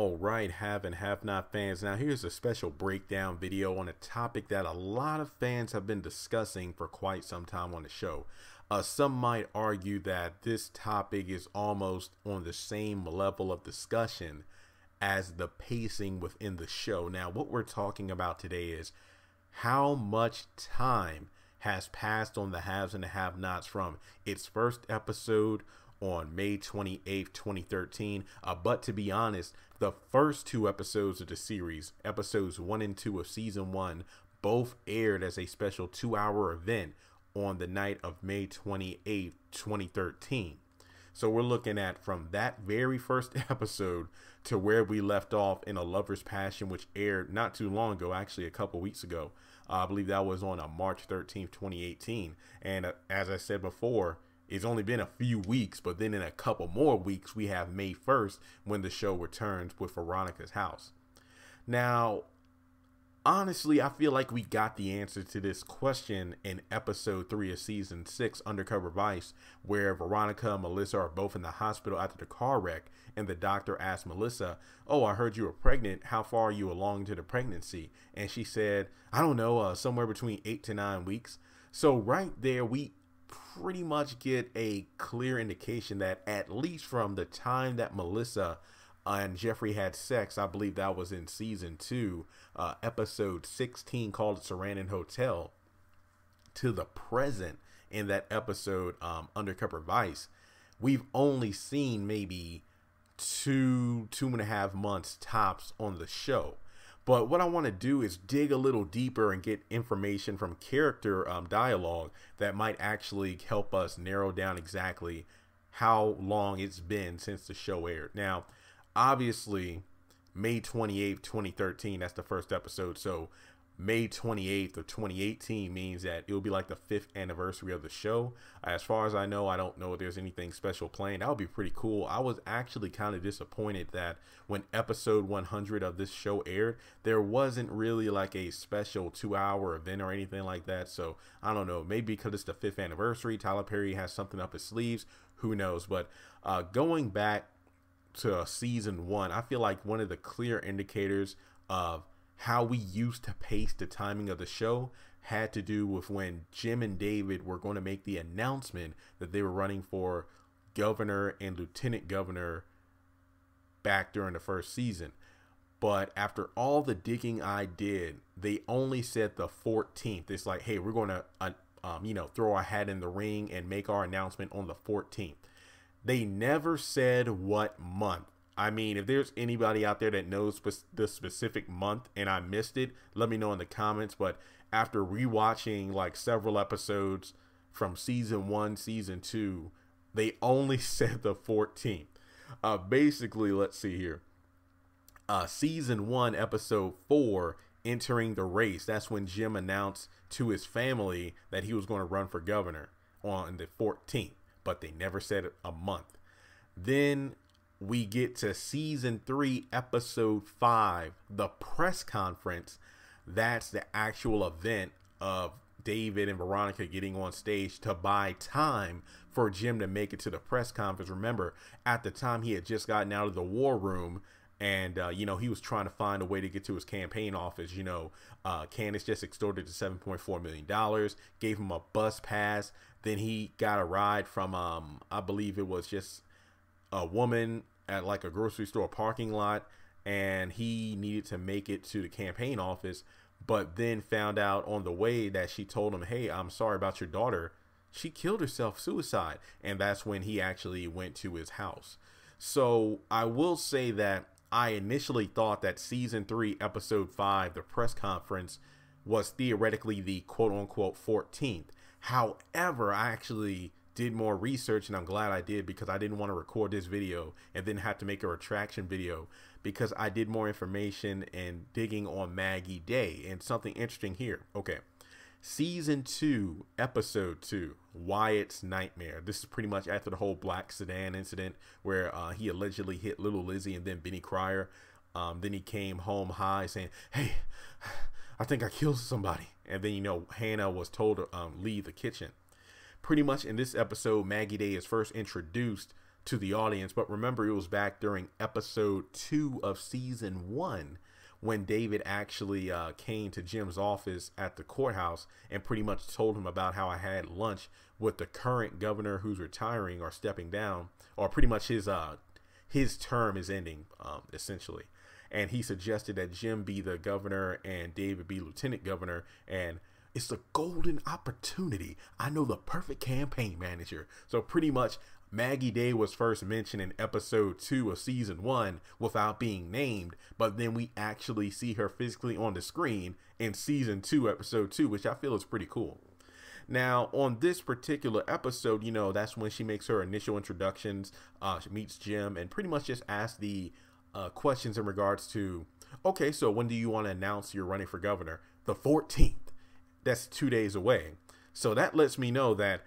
All right, have and have not fans. Now here's a special breakdown video on a topic that a lot of fans have been discussing for quite some time on the show. Some might argue that this topic is almost on the same level of discussion as the pacing within the show. Now what we're talking about today is how much time has passed on the haves and the have-nots from its first episode on May 28th, 2013. But to be honest, the first two episodes of the series, episodes 1 and 2 of season 1, both aired as a special 2-hour event on the night of May 28th, 2013. So we're looking at from that very first episode to where we left off in A Lover's Passion, which aired not too long ago, actually a couple weeks ago. I believe that was on March 13th, 2018. And as I said before, it's only been a few weeks, but then in a couple more weeks, we have May 1st when the show returns with Veronica's house. Now, honestly, I feel like we got the answer to this question in episode 3 of season 6, Undercover Vice, where Veronica and Melissa are both in the hospital after the car wreck, and the doctor asked Melissa, "Oh, I heard you were pregnant. How far are you along to the pregnancy?" And she said, "I don't know, somewhere between 8 to 9 weeks. So right there, we pretty much get a clear indication that at least from the time that Melissa and Jeffrey had sex, I believe that was in season 2, episode 16 called Saran Hotel, to the present in that episode, Undercover Vice, we've only seen maybe 2.5 months tops on the show. But what I want to do is dig a little deeper and get information from character dialogue that might actually help us narrow down exactly how long it's been since the show aired. Now, obviously, May 28th, 2013, that's the first episode. So May 28th of 2018 means that it will be like the 5th anniversary of the show. As far as I know, I don't know if there's anything special planned. That would be pretty cool. I was actually kind of disappointed that when episode 100 of this show aired, there wasn't really like a special 2-hour event or anything like that. So I don't know, maybe because it's the 5th anniversary, Tyler Perry has something up his sleeves. Who knows? But going back to season 1, I feel like one of the clear indicators of how we used to pace the timing of the show had to do with when Jim and David were going to make the announcement that they were running for governor and lieutenant governor back during the first season. But after all the digging I did, they only said the 14th. It's like, hey, we're going to, throw our hat in the ring and make our announcement on the 14th. They never said what month. I mean, if there's anybody out there that knows the specific month and I missed it, let me know in the comments. But after rewatching like several episodes from season 1, season 2, they only said the 14th. Basically, let's see here. Season 1, episode 4, Entering the Race. That's when Jim announced to his family that he was going to run for governor on the 14th, but they never said a month. Then we get to season 3, episode 5, the press conference. That's the actual event of David and Veronica getting on stage to buy time for Jim to make it to the press conference. Remember, at the time he had just gotten out of the war room and, he was trying to find a way to get to his campaign office. Candace just extorted the $7.4 million, gave him a bus pass. Then he got a ride from, I believe it was just a woman at like a grocery store parking lot, and he needed to make it to the campaign office, but then found out on the way that she told him, "Hey, I'm sorry about your daughter. She killed herself, suicide." And that's when he actually went to his house. So I will say that I initially thought that season 3, episode 5, the press conference, was theoretically the quote unquote 14th. However, I actually did more research, and I'm glad I did, because I didn't want to record this video and then have to make a retraction video, because I did more information and digging on Maggie Day. And something interesting here. Okay, season 2, episode 2, Wyatt's Nightmare. This is pretty much after the whole black sedan incident where he allegedly hit Little Lizzie and then Benny Cryer. Then he came home high saying, "Hey, I think I killed somebody." And then, Hannah was told to leave the kitchen. Pretty much in this episode, Maggie Day is first introduced to the audience. But remember, it was back during episode 2 of season 1 when David actually came to Jim's office at the courthouse and pretty much told him about how I had lunch with the current governor who's retiring or stepping down, or pretty much his term is ending, essentially. And he suggested that Jim be the governor and David be lieutenant governor. And it's a golden opportunity. I know the perfect campaign manager. So pretty much Maggie Day was first mentioned in episode 2 of season 1 without being named. But then we actually see her physically on the screen in season 2, episode 2, which I feel is pretty cool. Now, on this particular episode, you know, that's when she makes her initial introductions. She meets Jim and pretty much just asks the questions in regards to, okay, so when do you want to announce you're running for governor? The 14th. That's 2 days away. So that lets me know that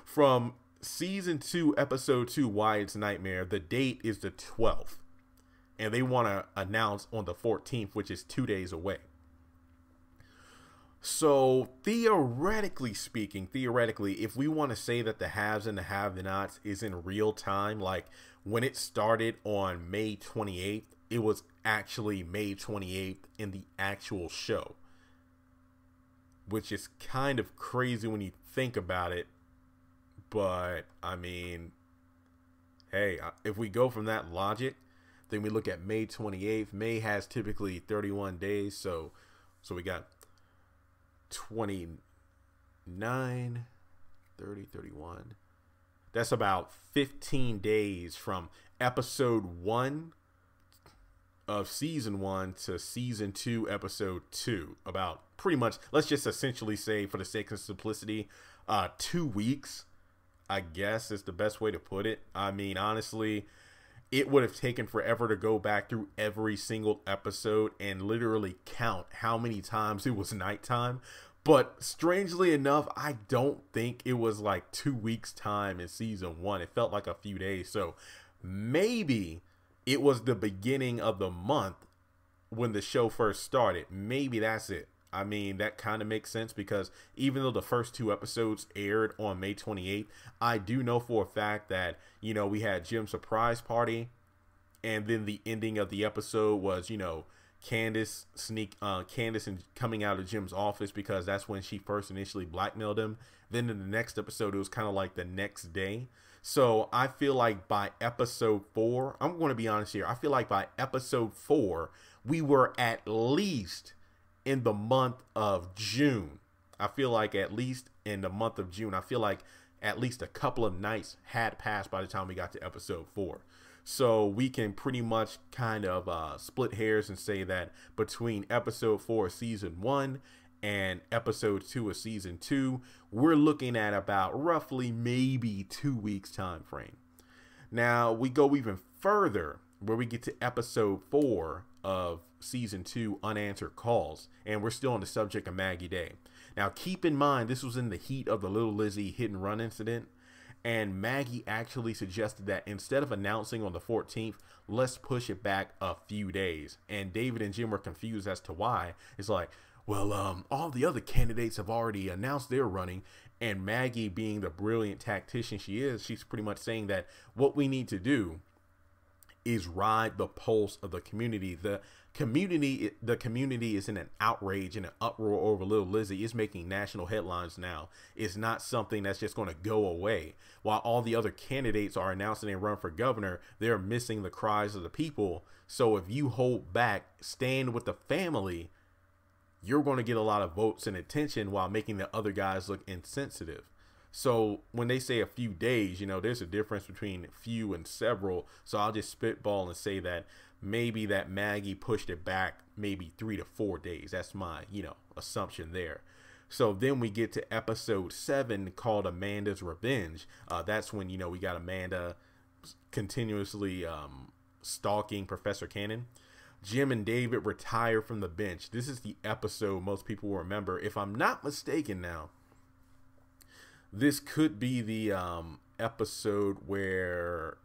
from season 2, episode 2, Wyatt's Nightmare, the date is the 12th. And they want to announce on the 14th, which is 2 days away. So theoretically speaking, if we want to say that the haves and the have-nots is in real time, like when it started on May 28th, it was actually May 28th in the actual show, which is kind of crazy when you think about it. But I mean, hey, if we go from that logic, then we look at May 28th. May has typically 31 days. So we got 29, 30, 31. That's about 15 days from episode 1 of season 1 to season 2, episode 2. About pretty much, let's just essentially say, for the sake of simplicity, 2 weeks, I guess is the best way to put it. I mean, honestly, it would have taken forever to go back through every single episode and literally count how many times it was nighttime. But strangely enough, I don't think it was like 2 weeks time in season 1. It felt like a few days. So maybe it was the beginning of the month when the show first started. Maybe that's it. I mean, that kind of makes sense because even though the first 2 episodes aired on May 28th, I do know for a fact that, you know, we had Jim's surprise party, and then the ending of the episode was, you know, Candace and coming out of Jim's office because that's when she first initially blackmailed him. Then in the next episode, it was kind of like the next day. So I feel like by episode 4, I'm going to be honest here. I feel like by episode 4, we were at least in the month of June. I feel like at least in the month of June, I feel like at least a couple of nights had passed by the time we got to episode 4. So we can pretty much kind of split hairs and say that between episode 4 of season 1 and episode 2 of season 2, we're looking at about roughly maybe 2 weeks time frame. Now we go even further where we get to episode 4 of season 2, Unanswered Calls, and we're still on the subject of Maggie Day. Now keep in mind, this was in the heat of the Little Lizzie hit and run incident, and Maggie actually suggested that instead of announcing on the 14th, let's push it back a few days. And David and Jim were confused as to why. It's like, well, all the other candidates have already announced they're running. And Maggie, being the brilliant tactician she is, she's pretty much saying that what we need to do is ride the pulse of the community. The community is in an outrage and an uproar over Little Lizzie. It's making national headlines now. It's not something that's just going to go away. While all the other candidates are announcing they run for governor, they're missing the cries of the people. So if you hold back, stand with the family, you're going to get a lot of votes and attention while making the other guys look insensitive. So when they say a few days, you know, there's a difference between few and several. So I'll just spitball and say that maybe that Maggie pushed it back maybe 3 to 4 days. That's my, you know, assumption there. So then we get to episode 7 called Amanda's Revenge. That's when, you know, we got Amanda continuously stalking Professor Cannon. Jim and David retire from the bench. This is the episode most people will remember. If I'm not mistaken now, this could be the episode where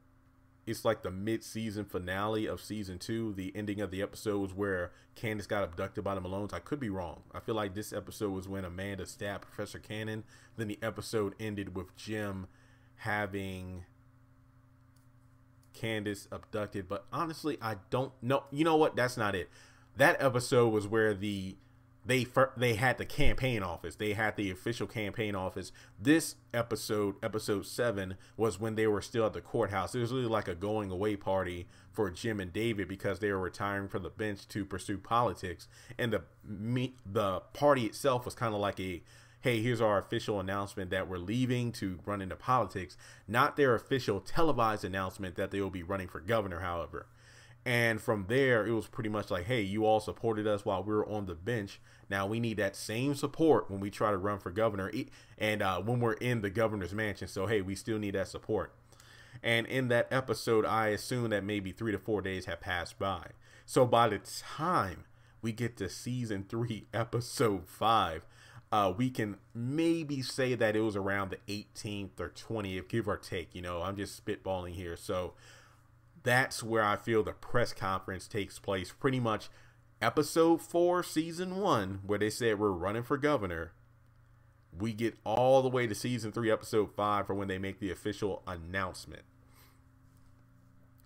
it's like the mid-season finale of season 2. The ending of the episode was where Candace got abducted by the Malones. I could be wrong. I feel like this episode was when Amanda stabbed Professor Cannon. Then the episode ended with Jim having Candace abducted, but honestly, I don't know. You know what? That's not it. That episode was where they had the campaign office. They had the official campaign office. This episode 7, was when they were still at the courthouse. It was really like a going away party for Jim and David because they were retiring from the bench to pursue politics. And the party itself was kind of like a, hey, here's our official announcement that we're leaving to run into politics. Not their official televised announcement that they will be running for governor, however. And from there, it was pretty much like, hey, you all supported us while we were on the bench. Now we need that same support when we try to run for governor and when we're in the governor's mansion. So, hey, we still need that support. And in that episode, I assume that maybe 3 to 4 days have passed by. So by the time we get to season 3, episode 5, we can maybe say that it was around the 18th or 20th, give or take. You know, I'm just spitballing here. So that's where I feel the press conference takes place. Pretty much episode 4, season 1, where they said we're running for governor. We get all the way to season 3, episode 5 for when they make the official announcement.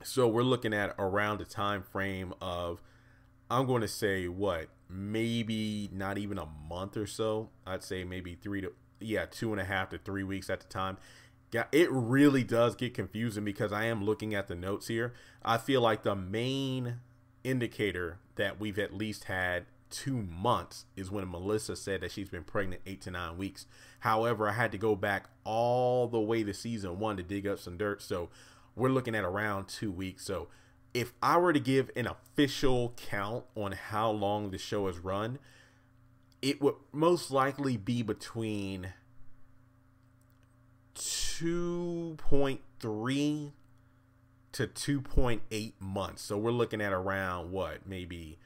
So we're looking at around the time frame of, I'm going to say what, maybe not even a month or so. I'd say maybe 2.5 to 3 weeks at the time. It really does get confusing because I am looking at the notes here. I feel like the main indicator that we've at least had 2 months is when Melissa said that she's been pregnant 8 to 9 weeks. However, I had to go back all the way to season 1 to dig up some dirt. So we're looking at around 2 weeks. So if I were to give an official count on how long the show has run, it would most likely be between 2.3 to 2.8 months. So we're looking at around what, maybe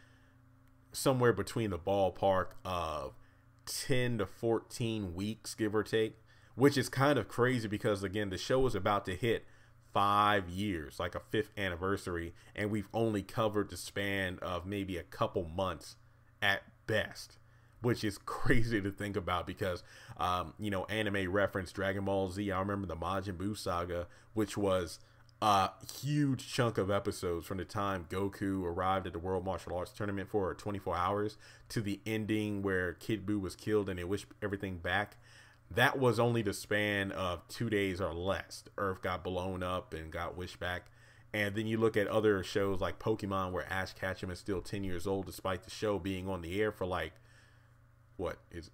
somewhere between the ballpark of 10 to 14 weeks, give or take, which is kind of crazy because, again, the show is about to hit 5 years, like a 5th anniversary, and we've only covered the span of maybe a couple months at best, which is crazy to think about because, anime reference Dragon Ball Z. I remember the Majin Buu saga, which was a huge chunk of episodes from the time Goku arrived at the World Martial Arts Tournament for 24 hours to the ending where Kid Buu was killed and they wished everything back. That was only the span of 2 days or less. The Earth got blown up and got wished back. And then you look at other shows like Pokemon where Ash Ketchum is still 10 years old despite the show being on the air for like,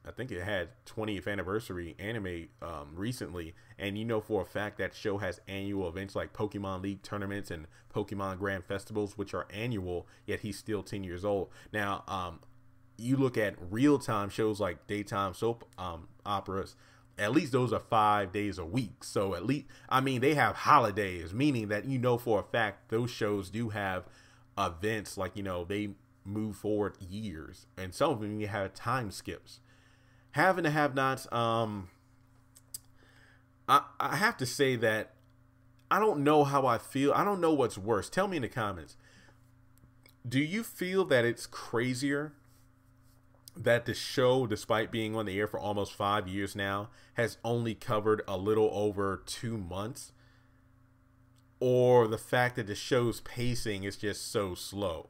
I think it had 20th anniversary anime recently, and you know for a fact that show has annual events like Pokemon League tournaments and Pokemon Grand Festivals, which are annual, yet he's still 10 years old. Now, you look at real-time shows like daytime soap operas, at least those are 5 days a week. So at least, they have holidays, meaning that for a fact those shows do have events like, they move forward years, and some of them you have time skips. Having to have nots, I have to say that I don't know how I feel. I don't know what's worse. Tell me in the comments. Do you feel that it's crazier that the show, despite being on the air for almost 5 years now, has only covered a little over 2 months? Or the fact that the show's pacing is just so slow?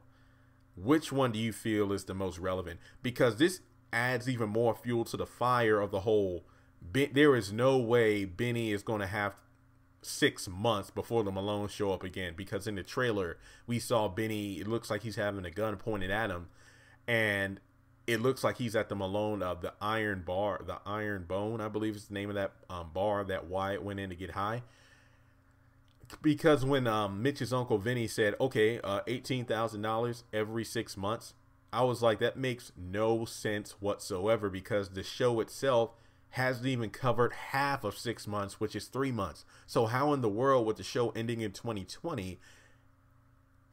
Which one do you feel is the most relevant? Because this adds even more fuel to the fire of the whole. There is no way Benny is going to have 6 months before the Malones show up again. Because in the trailer, we saw Benny, it looks like he's having a gun pointed at him. And it looks like he's at the Malone of the Iron Bar, the Iron Bone, I believe is the name of that bar that Wyatt went in to get high. Because when Mitch's uncle Vinny said, okay, $18,000 every 6 months, I was like, that makes no sense whatsoever because the show itself hasn't even covered half of 6 months, which is 3 months. So how in the world, with the show ending in 2020,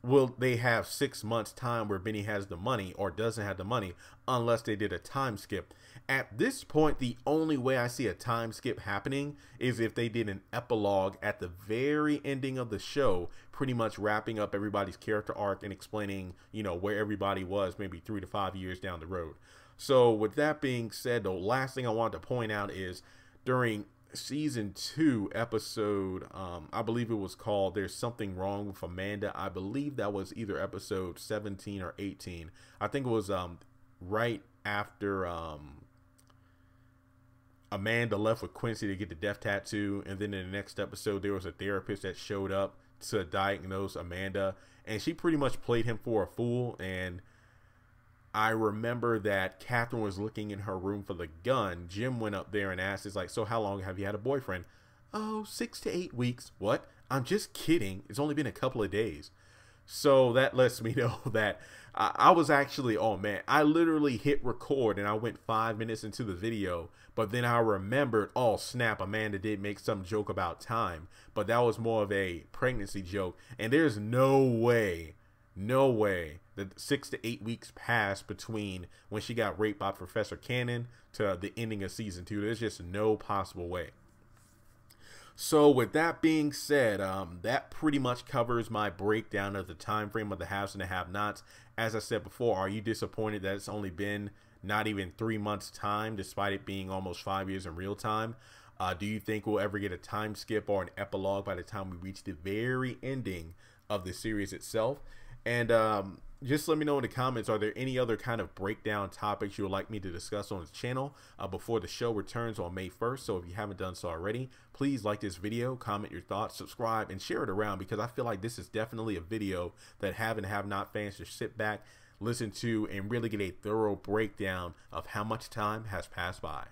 will they have 6 months time where Benny has the money or doesn't have the money unless they did a time skip? At this point, the only way I see a time skip happening is if they did an epilogue at the very ending of the show, pretty much wrapping up everybody's character arc and explaining, where everybody was maybe 3 to 5 years down the road. So with that being said, the last thing I want to point out is during season 2 episode, I believe it was called "There's Something Wrong with Amanda." I believe that was either episode 17 or 18. I think it was right after Amanda left with Quincy to get the death tattoo, and then in the next episode there was a therapist that showed up to diagnose Amanda, and she pretty much played him for a fool. And I remember that Catherine was looking in her room for the gun. Jim went up there and asked, "Is like, so how long have you had a boyfriend?" "Oh, 6 to 8 weeks." "What?" "I'm just kidding. It's only been a couple of days." So that lets me know that I was actually, oh man, I literally hit record and I went 5 minutes into the video, but then I remembered, oh snap, Amanda did make some joke about time, but that was more of a pregnancy joke. And there's no way that 6 to 8 weeks passed between when she got raped by Professor Cannon to the ending of season 2. There's just no possible way. So with that being said, that pretty much covers my breakdown of the time frame of the haves and the have-nots. As I said before, are you disappointed that it's only been not even 3 months time, despite it being almost 5 years in real time? Do you think we'll ever get a time skip or an epilogue by the time we reach the very ending of the series itself? And just let me know in the comments, are there any other kind of breakdown topics you would like me to discuss on this channel before the show returns on May 1st? So if you haven't done so already, please like this video, comment your thoughts, subscribe, and share it around, because I feel like this is definitely a video that have and have not fans should sit back, listen to, and really get a thorough breakdown of how much time has passed by.